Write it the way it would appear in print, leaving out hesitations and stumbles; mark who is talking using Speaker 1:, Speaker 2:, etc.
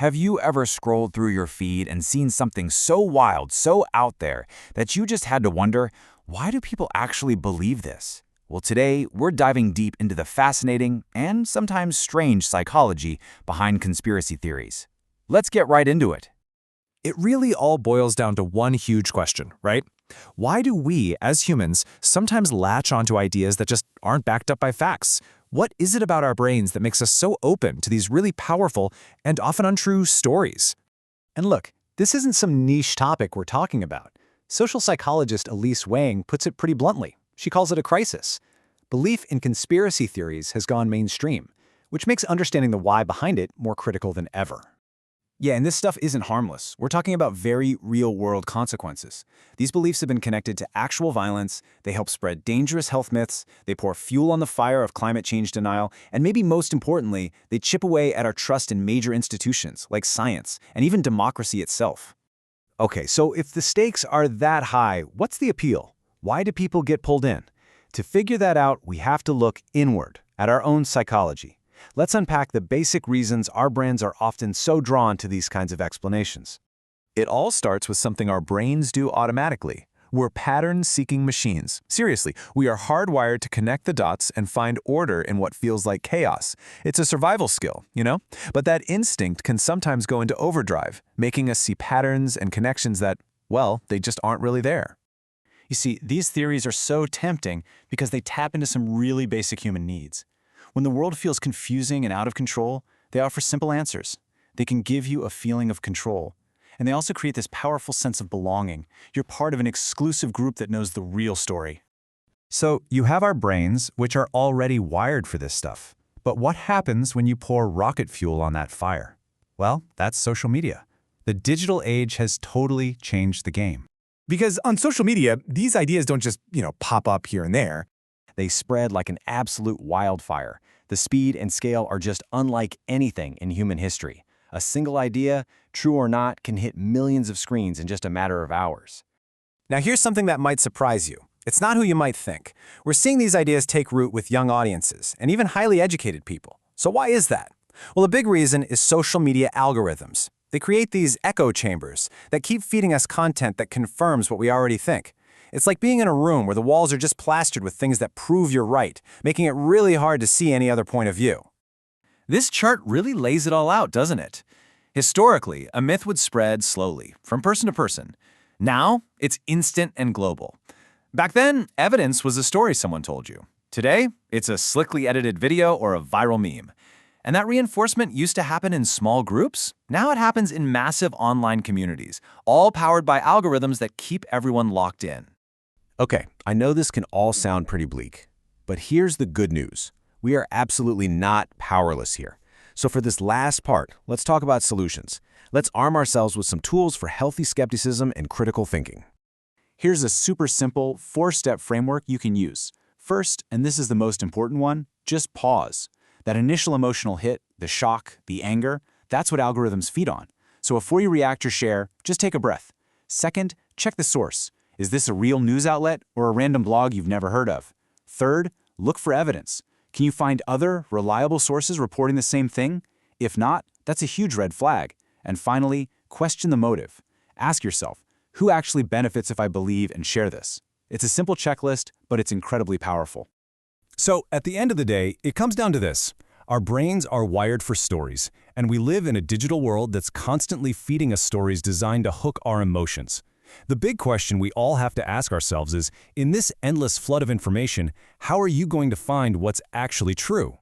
Speaker 1: Have you ever scrolled through your feed and seen something so wild, so out there, that you just had to wonder, why do people actually believe this? Well, today, we're diving deep into the fascinating and sometimes strange psychology behind conspiracy theories. Let's get right into it.
Speaker 2: It really all boils down to one huge question, right? Why do we, as humans, sometimes latch onto ideas that just aren't backed up by facts? What is it about our brains that makes us so open to these really powerful and often untrue stories?
Speaker 3: And look, this isn't some niche topic we're talking about. Social psychologist Elise Wang puts it pretty bluntly. She calls it a crisis. Belief in conspiracy theories has gone mainstream, which makes understanding the why behind it more critical than ever.
Speaker 4: Yeah, and this stuff isn't harmless. We're talking about very real-world consequences. These beliefs have been connected to actual violence, they help spread dangerous health myths, they pour fuel on the fire of climate change denial, and maybe most importantly, they chip away at our trust in major institutions like science and even democracy itself.
Speaker 3: Okay, so if the stakes are that high, what's the appeal? Why do people get pulled in? To figure that out, we have to look inward, at our own psychology. Let's unpack the basic reasons our brains are often so drawn to these kinds of explanations.
Speaker 2: It all starts with something our brains do automatically. We're pattern-seeking machines. Seriously, we are hardwired to connect the dots and find order in what feels like chaos. It's a survival skill, you know? But that instinct can sometimes go into overdrive, making us see patterns and connections that, well, they just aren't really there.
Speaker 4: You see, these theories are so tempting because they tap into some really basic human needs. When the world feels confusing and out of control, they offer simple answers. They can give you a feeling of control. And they also create this powerful sense of belonging. You're part of an exclusive group that knows the real story.
Speaker 3: So you have our brains, which are already wired for this stuff. But what happens when you pour rocket fuel on that fire? Well, that's social media. The digital age has totally changed the game.
Speaker 5: Because on social media, these ideas don't just, pop up here and there.
Speaker 4: They spread like an absolute wildfire. The speed and scale are just unlike anything in human history. A single idea, true or not, can hit millions of screens in just a matter of hours.
Speaker 5: Now here's something that might surprise you. It's not who you might think. We're seeing these ideas take root with young audiences and even highly educated people. So why is that? Well, a big reason is social media algorithms. They create these echo chambers that keep feeding us content that confirms what we already think. It's like being in a room where the walls are just plastered with things that prove you're right, making it really hard to see any other point of view.
Speaker 1: This chart really lays it all out, doesn't it? Historically, a myth would spread slowly, from person to person. Now, it's instant and global. Back then, evidence was a story someone told you. Today, it's a slickly edited video or a viral meme. And that reinforcement used to happen in small groups. Now it happens in massive online communities, all powered by algorithms that keep everyone locked in.
Speaker 3: Okay, I know this can all sound pretty bleak, but here's the good news. We are absolutely not powerless here. So for this last part, let's talk about solutions. Let's arm ourselves with some tools for healthy skepticism and critical thinking.
Speaker 4: Here's a super simple 4-step framework you can use. First, and this is the most important one, just pause. That initial emotional hit, the shock, the anger, that's what algorithms feed on. So before you react or share, just take a breath. Second, check the source. Is this a real news outlet or a random blog you've never heard of? Third, look for evidence. Can you find other, reliable sources reporting the same thing? If not, that's a huge red flag. And finally, question the motive. Ask yourself, who actually benefits if I believe and share this? It's a simple checklist, but it's incredibly powerful.
Speaker 6: So, at the end of the day, it comes down to this. Our brains are wired for stories, and we live in a digital world that's constantly feeding us stories designed to hook our emotions. The big question we all have to ask ourselves is, in this endless flood of information, how are you going to find what's actually true?